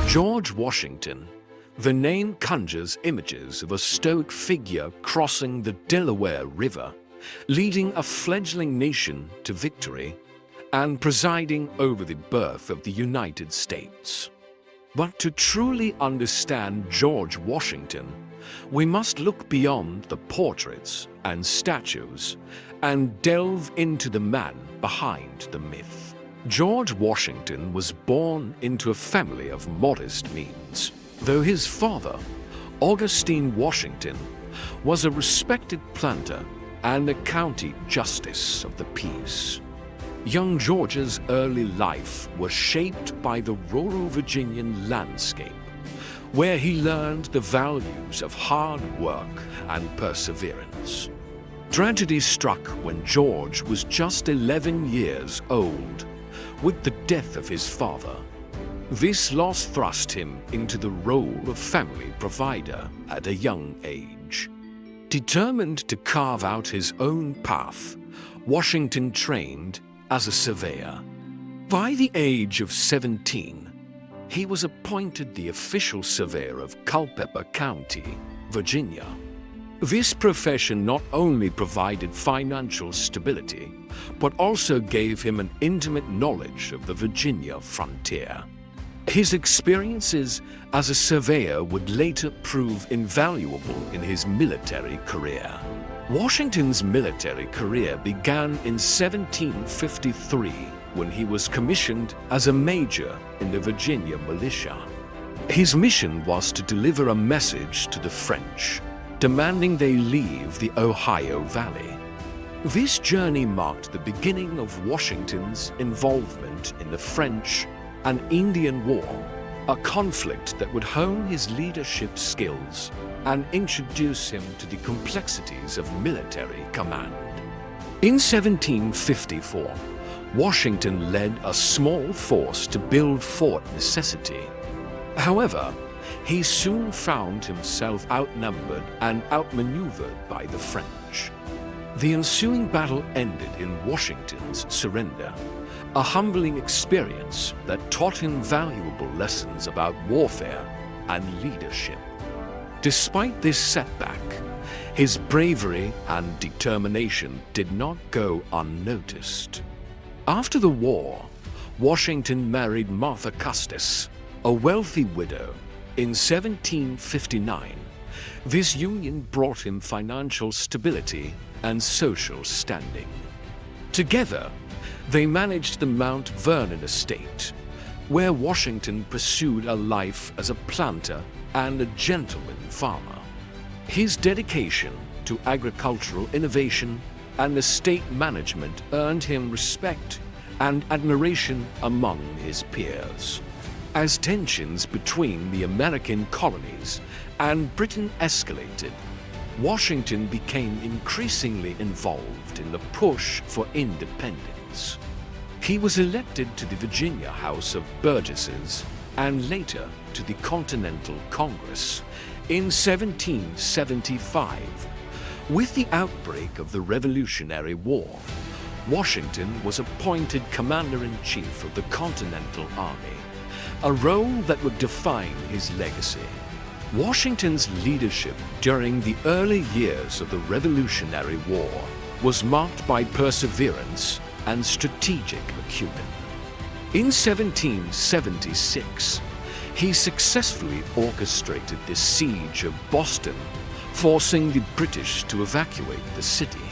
George Washington. The name conjures images of a stoic figure crossing the Delaware River, leading a fledgling nation to victory, and presiding over the birth of the United States. But to truly understand George Washington, we must look beyond the portraits and statues and delve into the man behind the myth. George Washington was born into a family of modest means, though his father, Augustine Washington, was a respected planter and a county justice of the peace. Young George's early life was shaped by the rural Virginian landscape, where he learned the values of hard work and perseverance. Tragedy struck when George was just 11 years old, with the death of his father. This loss thrust him into the role of family provider at a young age. Determined to carve out his own path, Washington trained as a surveyor. By the age of 17, he was appointed the official surveyor of Culpeper County, Virginia. This profession not only provided financial stability, but also gave him an intimate knowledge of the Virginia frontier. His experiences as a surveyor would later prove invaluable in his military career. Washington's military career began in 1753 when he was commissioned as a major in the Virginia militia. His mission was to deliver a message to the French, demanding they leave the Ohio Valley. This journey marked the beginning of Washington's involvement in the French and Indian War, a conflict that would hone his leadership skills and introduce him to the complexities of military command. In 1754, Washington led a small force to build Fort Necessity. However, he soon found himself outnumbered and outmaneuvered by the French. The ensuing battle ended in Washington's surrender, a humbling experience that taught him valuable lessons about warfare and leadership. Despite this setback, his bravery and determination did not go unnoticed. After the war, Washington married Martha Custis, a wealthy widow, in 1759. This union brought him financial stability and social standing. Together, they managed the Mount Vernon estate, where Washington pursued a life as a planter and a gentleman farmer. His dedication to agricultural innovation and estate management earned him respect and admiration among his peers. As tensions between the American colonies and Britain escalated, Washington became increasingly involved in the push for independence. He was elected to the Virginia House of Burgesses and later to the Continental Congress in 1775. With the outbreak of the Revolutionary War, Washington was appointed Commander-in-Chief of the Continental Army, a role that would define his legacy. Washington's leadership during the early years of the Revolutionary War was marked by perseverance and strategic acumen. In 1776, he successfully orchestrated the siege of Boston, forcing the British to evacuate the city.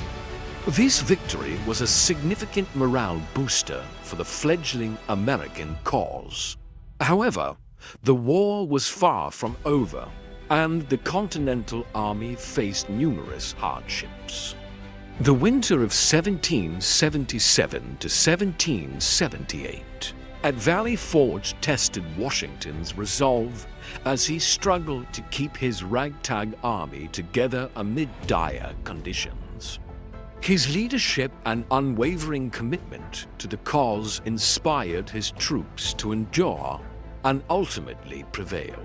This victory was a significant morale booster for the fledgling American cause. However, the war was far from over, and the Continental Army faced numerous hardships. The winter of 1777 to 1778 at Valley Forge tested Washington's resolve as he struggled to keep his ragtag army together amid dire conditions. His leadership and unwavering commitment to the cause inspired his troops to endure and ultimately prevail.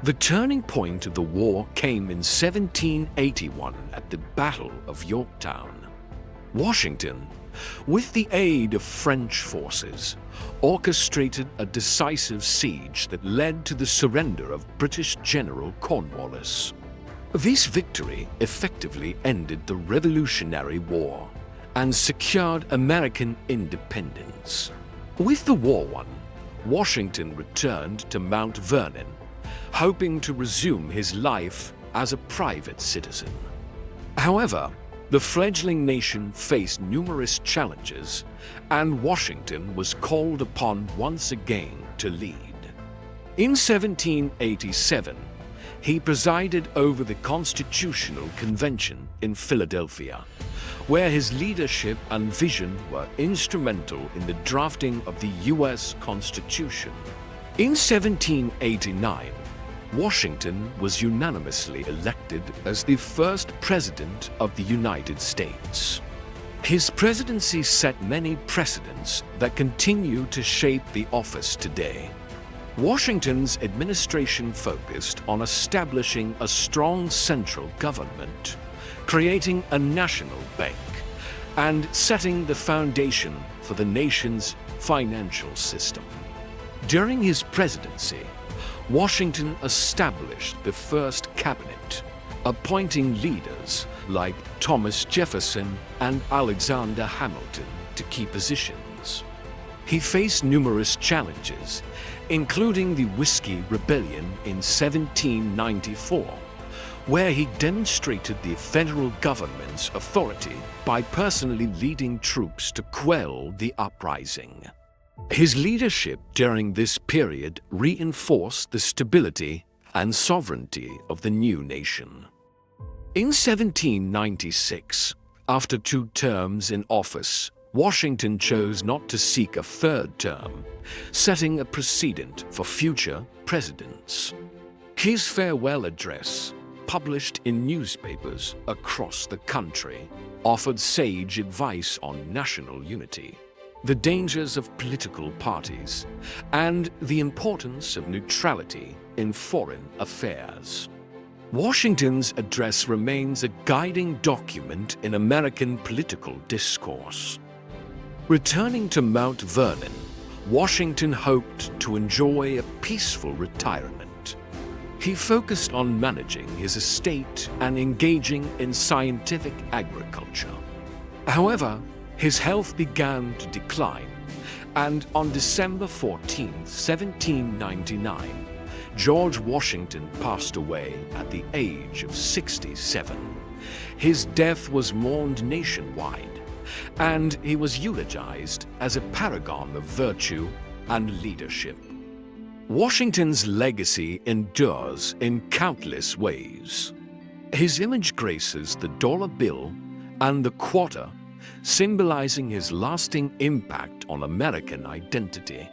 The turning point of the war came in 1781 at the Battle of Yorktown. Washington, with the aid of French forces, orchestrated a decisive siege that led to the surrender of British General Cornwallis. This victory effectively ended the Revolutionary War and secured American independence. With the war won, Washington returned to Mount Vernon, hoping to resume his life as a private citizen. However, the fledgling nation faced numerous challenges, and Washington was called upon once again to lead. In 1787, he presided over the Constitutional Convention in Philadelphia, where his leadership and vision were instrumental in the drafting of the U.S. Constitution. In 1789, Washington was unanimously elected as the first president of the United States. His presidency set many precedents that continue to shape the office today. Washington's administration focused on establishing a strong central government, creating a national bank, and setting the foundation for the nation's financial system. During his presidency, Washington established the first cabinet, appointing leaders like Thomas Jefferson and Alexander Hamilton to key positions. He faced numerous challenges, including the Whiskey Rebellion in 1794, where he demonstrated the federal government's authority by personally leading troops to quell the uprising. His leadership during this period reinforced the stability and sovereignty of the new nation. In 1796, after 2 terms in office, Washington chose not to seek a 3rd term, setting a precedent for future presidents. His farewell address, published in newspapers across the country, offered sage advice on national unity, the dangers of political parties, and the importance of neutrality in foreign affairs. Washington's address remains a guiding document in American political discourse. Returning to Mount Vernon, Washington hoped to enjoy a peaceful retirement. He focused on managing his estate and engaging in scientific agriculture. However, his health began to decline, and on December 14, 1799, George Washington passed away at the age of 67. His death was mourned nationwide, and he was eulogized as a paragon of virtue and leadership. Washington's legacy endures in countless ways. His image graces the dollar bill and the quarter, symbolizing his lasting impact on American identity.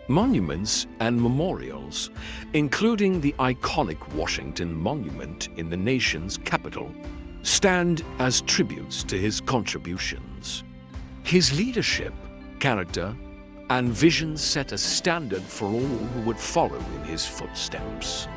Monuments and memorials, including the iconic Washington Monument in the nation's capital, stand as tributes to his contributions. His leadership, character, and vision set a standard for all who would follow in his footsteps.